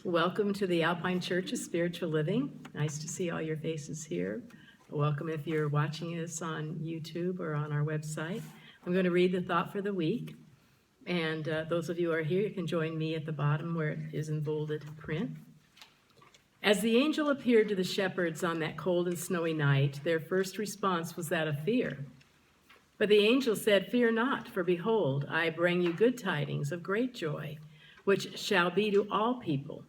Welcome to the Alpine Church of Spiritual Living. Nice to see all your faces here. Welcome if you're watching us on YouTube or on our website. I'm going to read the thought for the week. And those of you who are here, you can join me at the bottom where it is in bolded print. As the angel appeared to the shepherds on that cold and snowy night, their first response was that of fear. But the angel said, "Fear not, for behold, I bring you good tidings of great joy, which shall be to all people.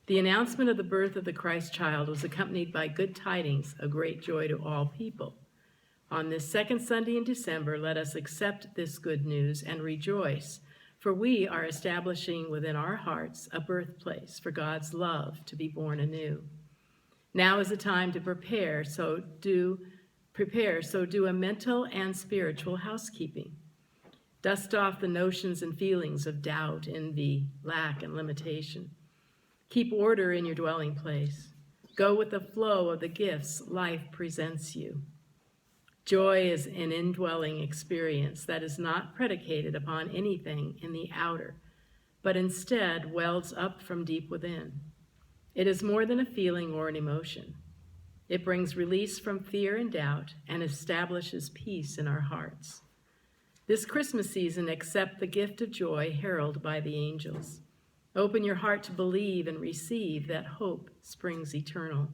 The announcement of the birth of the Christ child was accompanied by good tidings of great joy to all people. On this second Sunday in December, let us accept this good news and rejoice, for we are establishing within our hearts a birthplace for God's love to be born anew. Now is the time to prepare, so do a mental and spiritual housekeeping. Dust off the notions and feelings of doubt, envy, lack, and limitation. Keep order in your dwelling place. Go with the flow of the gifts life presents you. Joy is an indwelling experience that is not predicated upon anything in the outer, but instead wells up from deep within. It is more than a feeling or an emotion. It brings release from fear and doubt and establishes peace in our hearts. This Christmas season, accept the gift of joy heralded by the angels. Open your heart to believe and receive that hope springs eternal.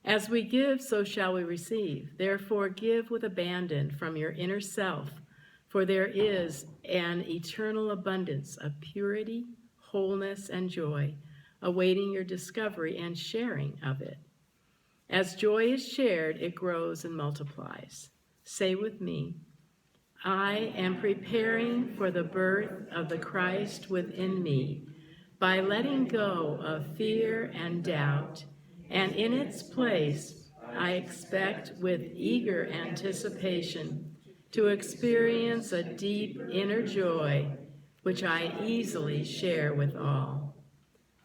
As we give, so shall we receive. Therefore, give with abandon from your inner self, for there is an eternal abundance of purity, wholeness, and joy awaiting your discovery and sharing of it. As joy is shared, it grows and multiplies. Say with me, I am preparing for the birth of the Christ within me by letting go of fear and doubt, and in its place, I expect with eager anticipation to experience a deep inner joy, which I easily share with all.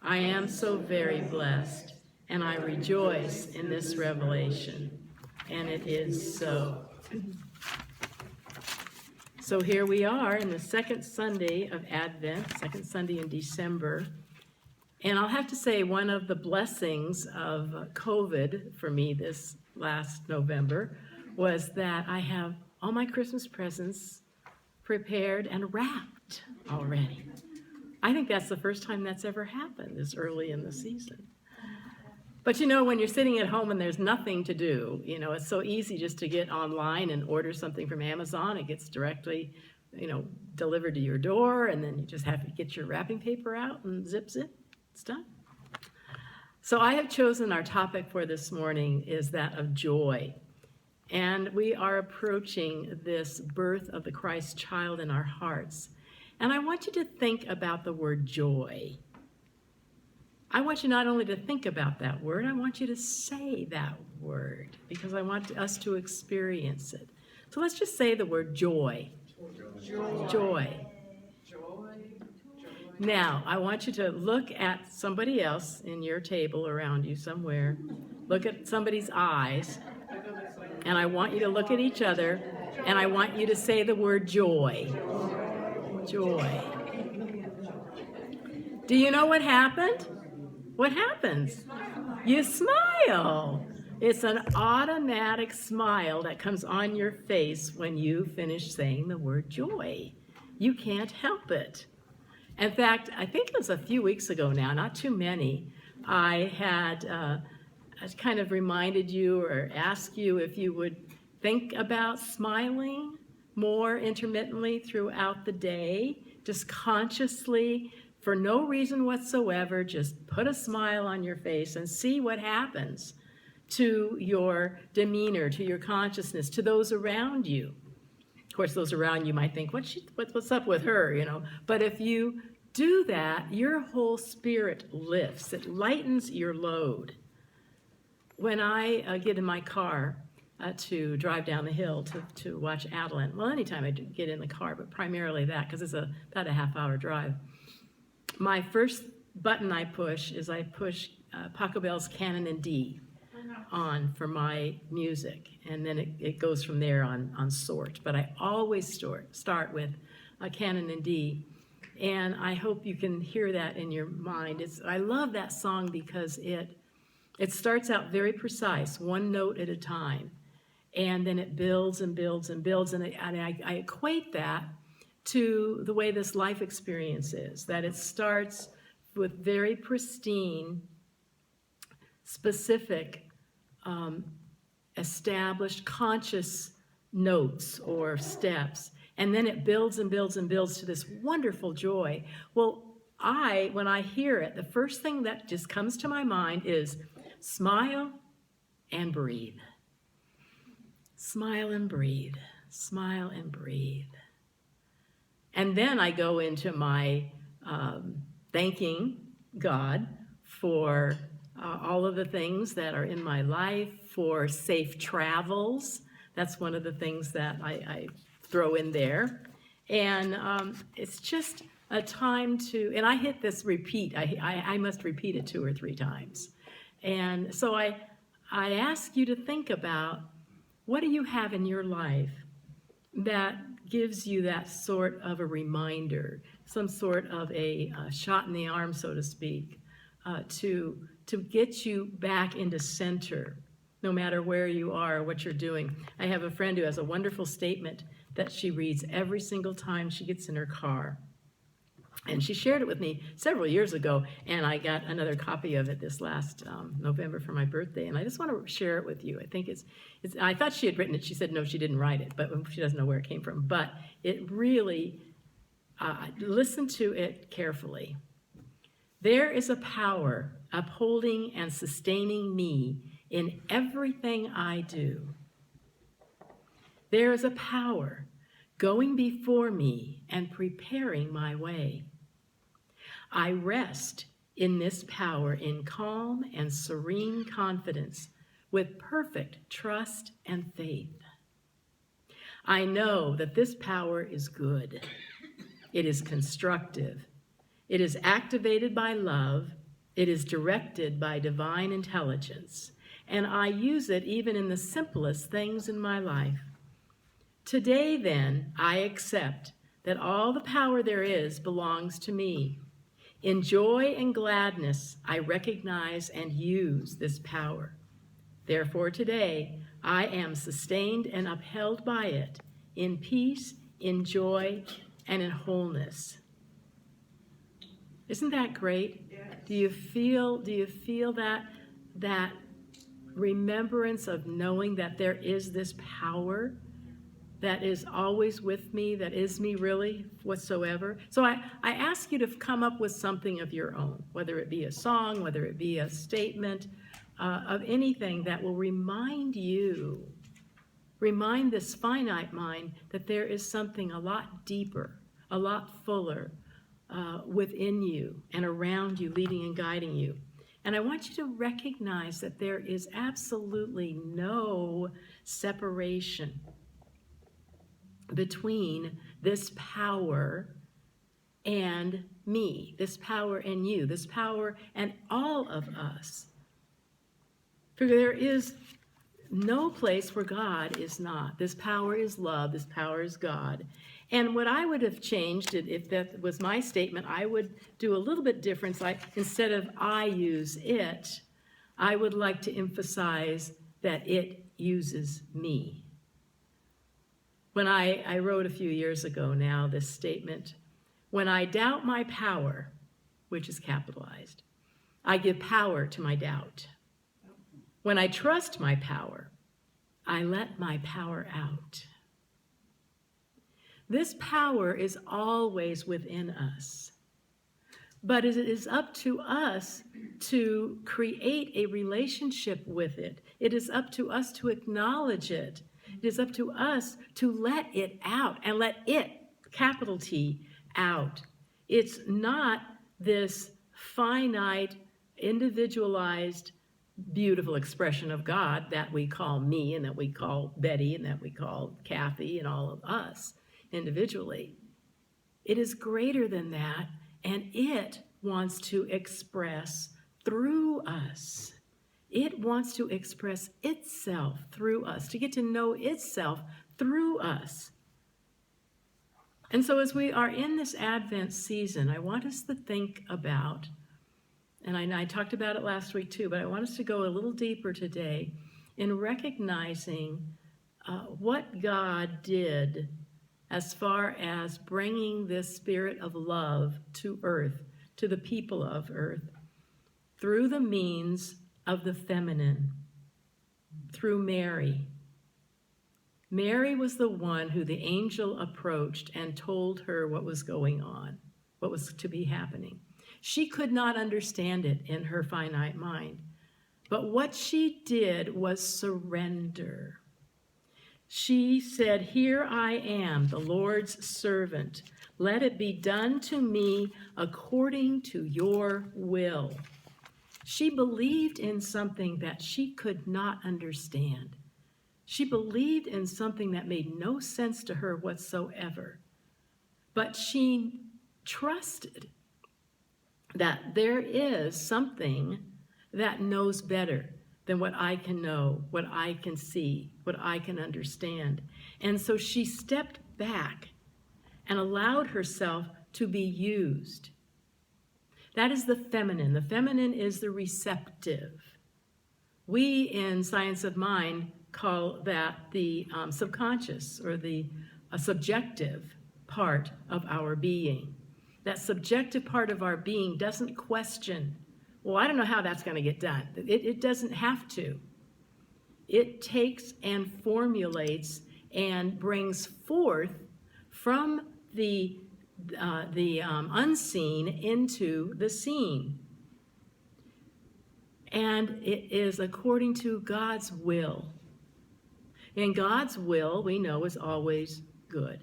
I am so very blessed, and I rejoice in this revelation, and it is so. So here we are in the second Sunday of Advent, second Sunday in December. And I'll have to say one of the blessings of COVID for me this last November was that I have all my Christmas presents prepared and wrapped already. I think that's the first time that's ever happened this early in the season. But you know, when you're sitting at home and there's nothing to do, you know, it's so easy just to get online and order something from Amazon. It gets directly, delivered to your door, and then you just have to get your wrapping paper out and zips it. It's done. So I have chosen our topic for this morning is that of joy. And we are approaching this birth of the Christ child in our hearts. And I want you to think about the word joy. I want you not only to think about that word, I want you to say that word because I want us to experience it. So let's just say the word joy. Joy. Joy. Now, I want you to look at somebody else in your table around you somewhere. Look at somebody's eyes, and I want you to look at each other, and I want you to say the word joy. Joy. Do you know what happened? What happens? You smile. It's an automatic smile that comes on your face when you finish saying the word joy. You can't help it. In fact, I think it was a few weeks ago now, not too many, I had kind of reminded you or asked you if you would think about smiling more intermittently throughout the day, just consciously, for no reason whatsoever, just put a smile on your face and see what happens to your demeanor, to your consciousness, to those around you. Of course, those around you might think, what's up with her, But if you do that, your whole spirit lifts. It lightens your load. When I get in my car to drive down the hill to watch Adeline, well, anytime I get in the car, but primarily that, because it's about a half-hour drive, my first button I push is Paco Bell's Canon in D on for my music, and then it goes from there on sort. But I always start with a Canon in D And I hope you can hear that in your mind. I love that song because it starts out very precise, one note at a time. And then it builds and builds and builds. And I equate that to the way this life experience is, that it starts with very pristine, specific, established, conscious notes or steps. And then it builds and builds and builds to this wonderful joy. Well, when I hear it, the first thing that just comes to my mind is smile and breathe. Smile and breathe. Smile and breathe. And then I go into my thanking God for all of the things that are in my life, for safe travels. That's one of the things that I throw in there. And it's just a time to, and I hit this repeat. I must repeat it 2 or 3 times. And so I ask you to think about, what do you have in your life that gives you that sort of a reminder, some sort of a shot in the arm, so to speak, to get you back into center, no matter where you are or what you're doing. I have a friend who has a wonderful statement that she reads every single time she gets in her car. And she shared it with me several years ago, and I got another copy of it this last November for my birthday, and I just want to share it with you. I think I thought she had written it. She said, no, she didn't write it, but she doesn't know where it came from. But it really, listen to it carefully. There is a power upholding and sustaining me in everything I do. There is a power going before me and preparing my way. I rest in this power in calm and serene confidence with perfect trust and faith. I know that this power is good. It is constructive. It is activated by love. It is directed by divine intelligence. And I use it even in the simplest things in my life. Today, then, I accept that all the power there is belongs to me. In joy and gladness, I recognize and use this power. Therefore, today, I am sustained and upheld by it in peace, in joy, and in wholeness. Isn't that great? Yes. Do you feel that remembrance of knowing that there is this power that is always with me, that is me really whatsoever? So I ask you to come up with something of your own, whether it be a song, whether it be a statement, of anything that will remind this finite mind that there is something a lot deeper, a lot fuller within you and around you, leading and guiding you. And I want you to recognize that there is absolutely no separation between this power and me, this power and you, this power and all of us. For there is no place where God is not. This power is love, this power is God. And what I would have changed, if that was my statement, I would do a little bit different. Like, instead of I use it, I would like to emphasize that it uses me. When I wrote a few years ago now this statement, when I doubt my power, which is capitalized, I give power to my doubt. When I trust my power, I let my power out. This power is always within us, but it is up to us to create a relationship with it. It is up to us to acknowledge it. It is up to us to let it out and let it, capital T, out. It's not this finite, individualized, beautiful expression of God that we call me and that we call Betty and that we call Kathy and all of us individually. It is greater than that, and it wants to express through us. It wants to express itself through us, to get to know itself through us. And so as we are in this Advent season, I want us to think about, and I talked about it last week too, but I want us to go a little deeper today in recognizing what God did as far as bringing this spirit of love to earth, to the people of earth, through the means of the feminine, through Mary. Mary was the one who the angel approached and told her what was going on, what was to be happening. She could not understand it in her finite mind, but what she did was surrender. She said, "Here I am, the Lord's servant. Let it be done to me according to your will." She believed in something that she could not understand. She believed in something that made no sense to her whatsoever. But she trusted that there is something that knows better than what I can know, what I can see, what I can understand. And so she stepped back and allowed herself to be used. That is the feminine. The feminine is the receptive. We in Science of Mind call that the subconscious or the subjective part of our being. That subjective part of our being doesn't question, well, I don't know how that's going to get done. It doesn't have to. It takes and formulates and brings forth from the unseen into the seen. And it is according to God's will. And God's will, we know, is always good.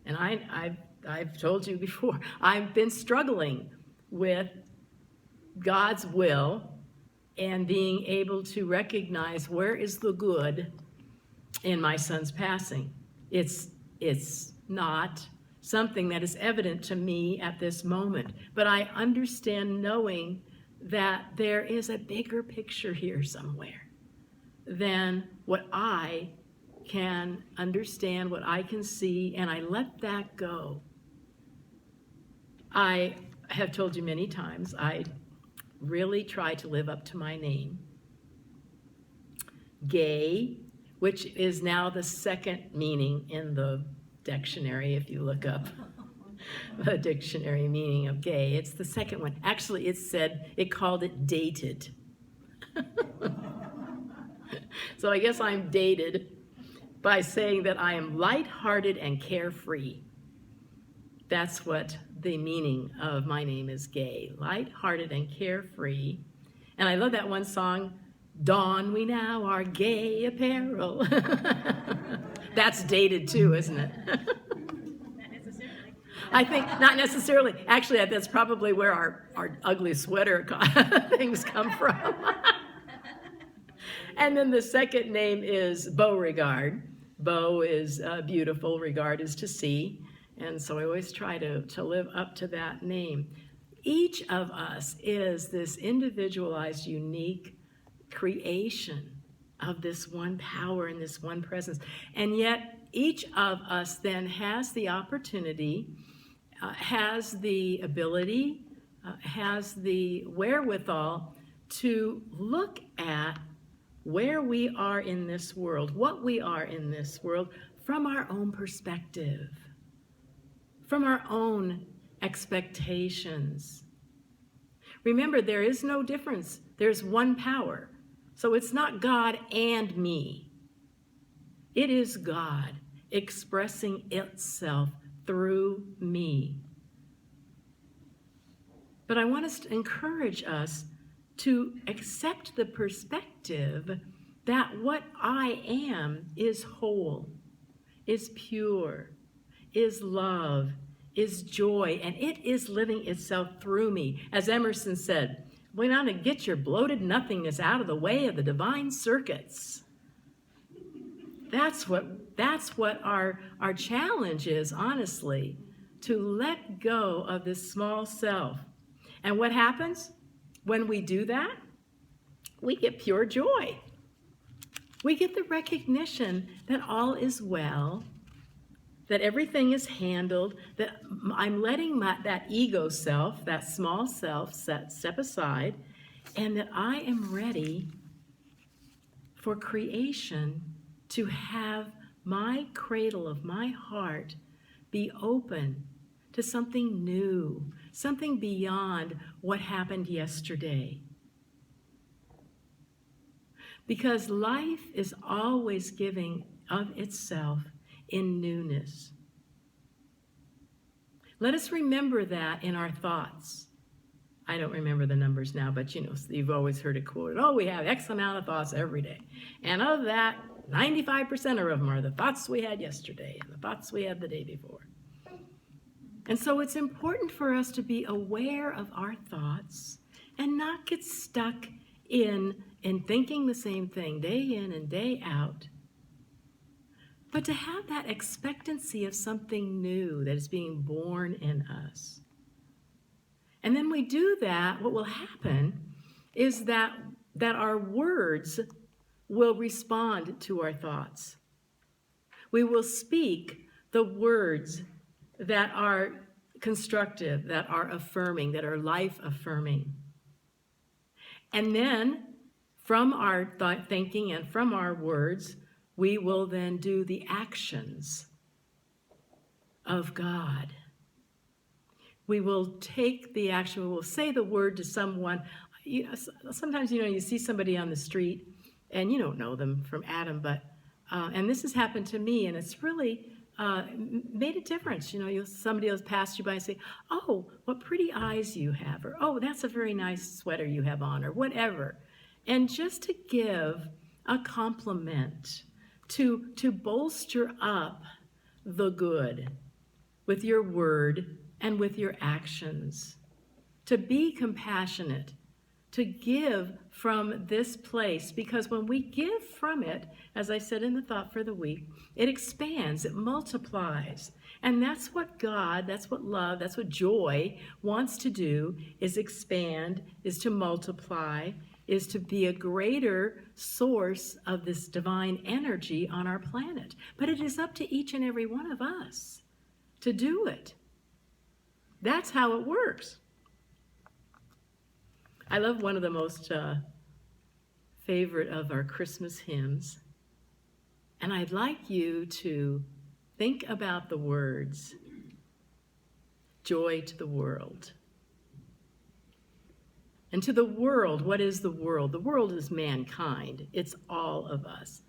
And I've told you before, I've been struggling with God's will and being able to recognize where is the good in my son's passing. It's not something that is evident to me at this moment, but I understand knowing that there is a bigger picture here somewhere than what I can understand, what I can see, and I let that go. I have told you many times, I really try to live up to my name. Gay, which is now the second meaning in the dictionary, if you look up the dictionary meaning of gay. It's the second one. Actually, it called it dated. So I guess I'm dated by saying that I am lighthearted and carefree. That's what the meaning of my name is, Gay. Lighthearted and carefree. And I love that one song, "Don we now our gay apparel." That's dated too, isn't it? Not necessarily. I think not necessarily. Actually, that's probably where our ugly sweater things come from. And then the second name is Beauregard. Beau is beautiful, regard is to see. And so I always try to live up to that name. Each of us is this individualized, unique creation of this one power and this one presence. And yet each of us then has the opportunity, has the ability, has the wherewithal to look at where we are in this world, what we are in this world, from our own perspective, from our own expectations. Remember, there is no difference. There's one power. So it's not God and me. It is God expressing itself through me. But I want to encourage us to accept the perspective that what I am is whole, is pure, is love, is joy, and it is living itself through me. As Emerson said, "Why not to get your bloated nothingness out of the way of the divine circuits?" That's what our challenge is, honestly, to let go of this small self. And what happens? When we do that, we get pure joy. We get the recognition that all is well, that everything is handled, that I'm letting that ego self, that small self, step aside, and that I am ready for creation to have my cradle of my heart be open to something new, something beyond what happened yesterday. Because life is always giving of itself in newness. Let us remember that in our thoughts. I don't remember the numbers now, but you've always heard it quoted, oh, we have X amount of thoughts every day. And of that, 95% of them are the thoughts we had yesterday and the thoughts we had the day before. And so it's important for us to be aware of our thoughts and not get stuck in thinking the same thing day in and day out, but to have that expectancy of something new that is being born in us. And then we do that, what will happen is that our words will respond to our thoughts. We will speak the words that are constructive, that are affirming, that are life-affirming. And then, from our thinking and from our words, we will then do the actions of God. We will take the action, we will say the word to someone. Sometimes, you see somebody on the street, and you don't know them from Adam, but, and this has happened to me, and it's really made a difference. Somebody will pass you by and say, oh, what pretty eyes you have, or oh, that's a very nice sweater you have on, or whatever. And just to give a compliment, to bolster up the good with your word and with your actions, to be compassionate, to give from this place, because when we give from it, as I said in the thought for the week, it expands, it multiplies. And that's what God, that's what love, that's what joy wants to do, is expand, is to multiply, is to be a greater source of this divine energy on our planet. But it is up to each and every one of us to do it. That's how it works. I love one of the most favorite of our Christmas hymns. And I'd like you to think about the words, joy to the world. And to the world, what is the world? The world is mankind. It's all of us.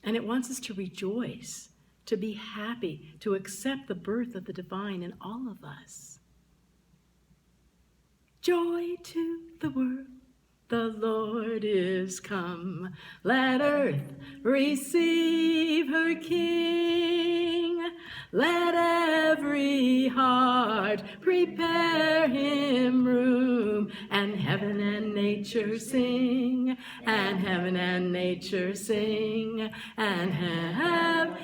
And it wants us to rejoice, to be happy, to accept the birth of the divine in all of us. Joy to the world, the Lord is come. Let earth receive her King. Let every heart prepare him room, and heaven and nature sing, and heaven and nature sing, and heaven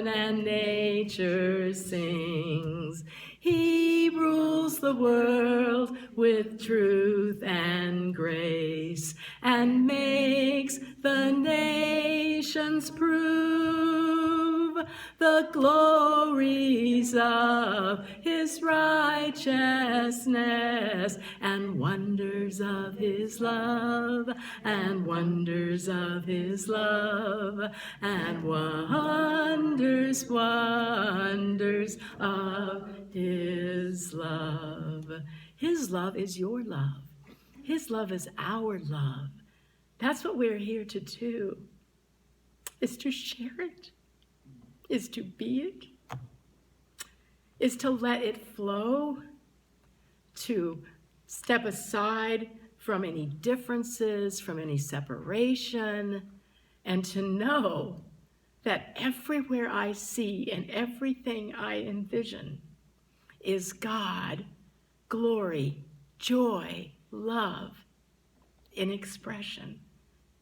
and nature sings. He rules the world with truth and grace, and makes the nations prove the glories of his righteousness, and wonders of his love, and wonders of his love, and wonders of his love. His love is your love. His love is our love. That's what we're here to do, is to share it, is to be it, is to let it flow, to step aside from any differences, from any separation, and to know that everywhere I see and everything I envision is God, glory, joy, love in expression.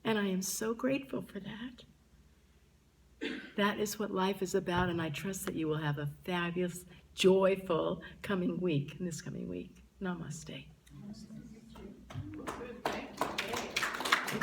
And I am so grateful for that. That is what life is about, and I trust that you will have a fabulous, joyful coming week, this coming week. Namaste.